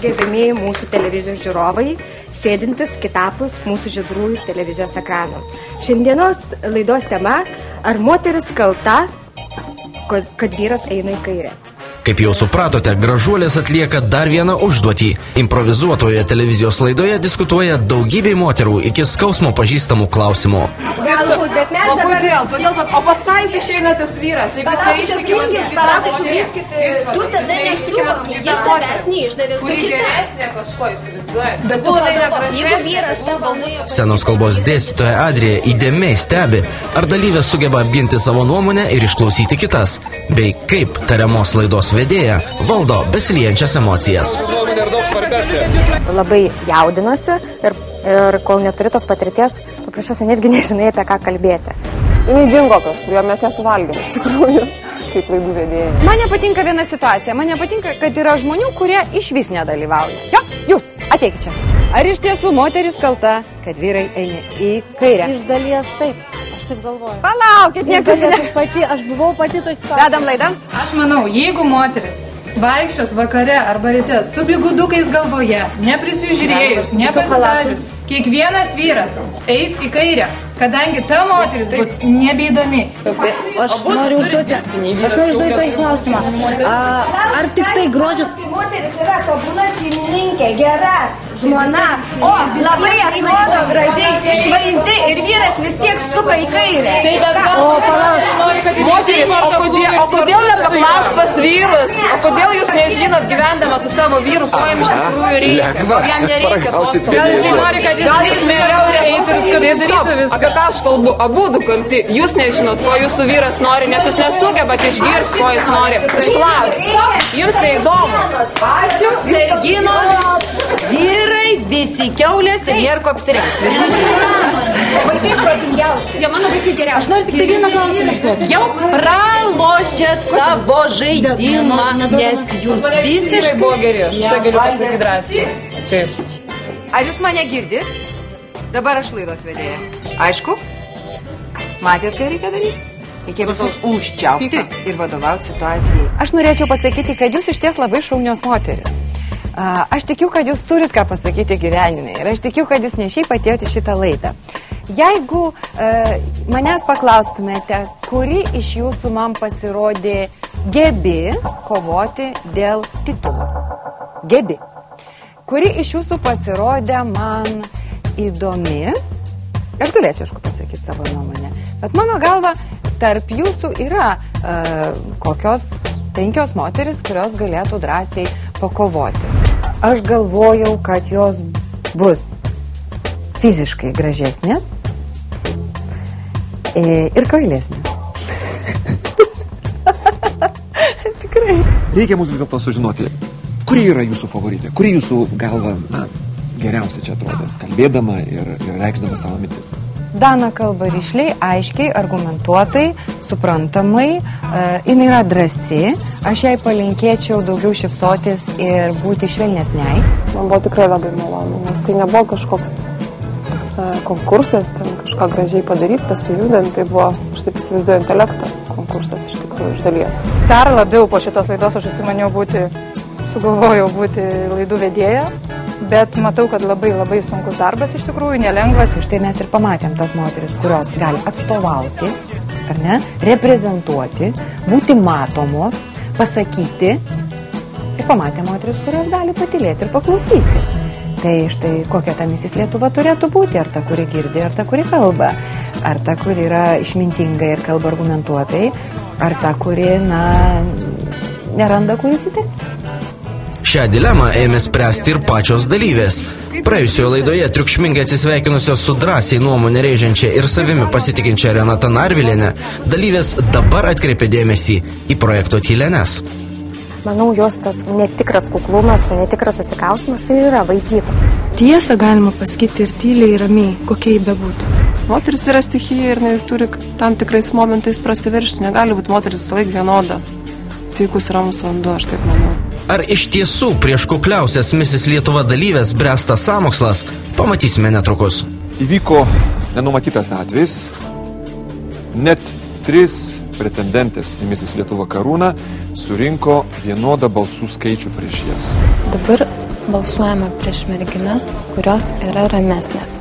gerbėmėjai mūsų televizijos žiūrovai, sėdintis kitapus mūsų žydrųjų televizijos ekranų. Šiandienos laidos tema – ar moteris kalta, kad vyras eina į kairę? Kaip jau supratote, Gražuolės atlieka dar vieną užduotį. Improvizuotoje televizijos laidoje diskutuoja daugybė moterų iki skausmo pažįstamų klausimų. Galbūt, bet mes Kodėl? O pas ką jis išeina tas vyras? Jeigu jis neištikimas, tu tada neištikimas, jis tavęs neišdavė su kuri kita. geresnė kažko įsivaizduoja. Bet tu jeigu vyras tavo nuėjo... Scenos kalbos dėstytoja Adrija įdėmiai stebi, ar dalyvė sugeba apginti savo nuomonę ir išklausyti kitas, bei kaip tariamos laidos vedėja valdo besiliejančias emocijas. labai jaudinosi ir kol neturi tos patirties, paprasčiausiai netgi nežinai, apie ką kalbėti. Jis dingo kažkur, mes ją suvalgėm iš tikrųjų, kaip laidų vedėjai. Man nepatinka viena situacija. Man nepatinka, kad yra žmonių, kurie iš vis nedalyvauja. Jo, jūs, ateikit čia. Ar iš tiesų moteris kalta, kad vyrai eina į kairę? Iš dalies taip, aš taip galvoju. Palaukit, niekas aš buvau pati toj situacijai. Vedam laidą? Aš manau, jeigu moteris vaikščios vakare arba ryte su bigudukais galvoje, neprisižiūrėjus, nepasidarius, kiekvienas vyras eis į kairę, kadangi ta moteris bus nebeįdomi. Aš noriu užduoti tokį klausimą. Ar tik tai grožis... Moteris yra tobula šeimininkė, gera žmona, o labai atrodo gražiai, išvaizdi ir vyras vis tiek suka į kairę. O palauk, moteris, o kodėl nepaklas pas vyrus? O kodėl jūs nežinot gyvendama su savo vyru, ko jam iš tikrųjų reikia? O jam nereikia tos. Gal jis nori, kad jis eitų ir darytų viską. Apie ką aš kalbu? Abudu kalti. Jūs nežinot, ko jūsų vyras nori, nes jūs nesugebat išgirsti, ko jis nori. Išklausti. Jums tai įdomu. Ačiū, merginos, vyrai, visi kiaulės ir nėra ko apsirengti. Vaikai protingiausi. Jo, mano vaikai geriausi. aš noriu tik tai vieną klausimą užduoti. Jau pralošėt savo žaidimą, nes jūs visiškai... buvo geri, aš tai galiu pasakyti drąsiai. Taip. Ar jūs mane girdit? Dabar aš laidos vedėja. Aišku? Matėt, ką reikia daryti? Reikia visus užčiaupti ir vadovauti situacijai. Aš norėčiau pasakyti, kad jūs iš ties labai šaunios moteris. Aš tikiu, kad jūs turit ką pasakyti gyvenime ir aš tikiu, kad jūs ne šiaip atėjote šitą laidą. Jeigu manęs paklaustumėte, kuri iš jūsų man pasirodė gebi kovoti dėl titulo. Gebi. Kuri iš jūsų pasirodė man įdomi, aš galėčiau, aišku, pasakyti savo nuomonę, bet mano galva, tarp jūsų yra kokios 5 moteris, kurios galėtų drąsiai pakovoti. Aš galvojau, kad jos bus fiziškai gražesnės ir kvailesnės. Tikrai. Reikia mums vis dėlto sužinoti, kuri yra jūsų favoritė, kuri jūsų galva geriausia čia atrodo, kalbėdama ir reikšdama savo mintis. Dana kalba rišliai, aiškiai, argumentuotai, suprantamai, jinai yra drąsi, aš jai palinkėčiau daugiau šypsotis ir būti švelnesniai. Man buvo tikrai labai malonu, nes tai nebuvo kažkoks konkursas, ten kažką gražiai padaryti, pasijudant, tai buvo, aš taip įsivaizduoju, intelekto konkursas iš tikrųjų iš dalies. Dar labiau po šitos laidos aš sugalvojau būti laidų vedėja, bet matau, kad labai sunkus darbas iš tikrųjų, nelengvas. Štai mes ir pamatėm tas moteris, kurios gali atstovauti, ar ne, reprezentuoti, būti matomos, pasakyti. Ir pamatėm moteris, kurios gali patylėti ir paklausyti. Tai štai kokia ta Misis Lietuva turėtų būti, ar ta, kuri girdi, ar ta, kuri kalba, ar ta, kuri yra išmintinga ir kalba argumentuotai, ar ta, kuri, neranda, kur įsiterpti. Šią dilemą ėmė spręsti ir pačios dalyvės. Praėjusioje laidoje triukšmingai atsisveikinusios su drąsiai nuomonę reižiančia ir savimi pasitikinčia Renata Narvilienė, dalyvės dabar atkreipė dėmesį į projekto tylenes. Manau, jos tas netikras kuklumas, netikras susikaustimas, tai yra vaidyba. Tiesą galima pasakyti ir tyliai, ramiai, kokiai bebūtų. Moteris yra stichija ir turi tam tikrais momentais prasiveršti, negali būti moteris visą laiką vienoda. Tykus ramus vanduo, aš taip manau. Ar iš tiesų prieš kukliausias Misis Lietuva dalyvės bręsta sąmokslas, pamatysime netrukus. Įvyko nenumatytas atvejis, net 3 pretendentės į Misis Lietuva karūną surinko vienodą balsų skaičių prieš jas. Dabar balsuojama prieš merginas, kurios yra ramesnės.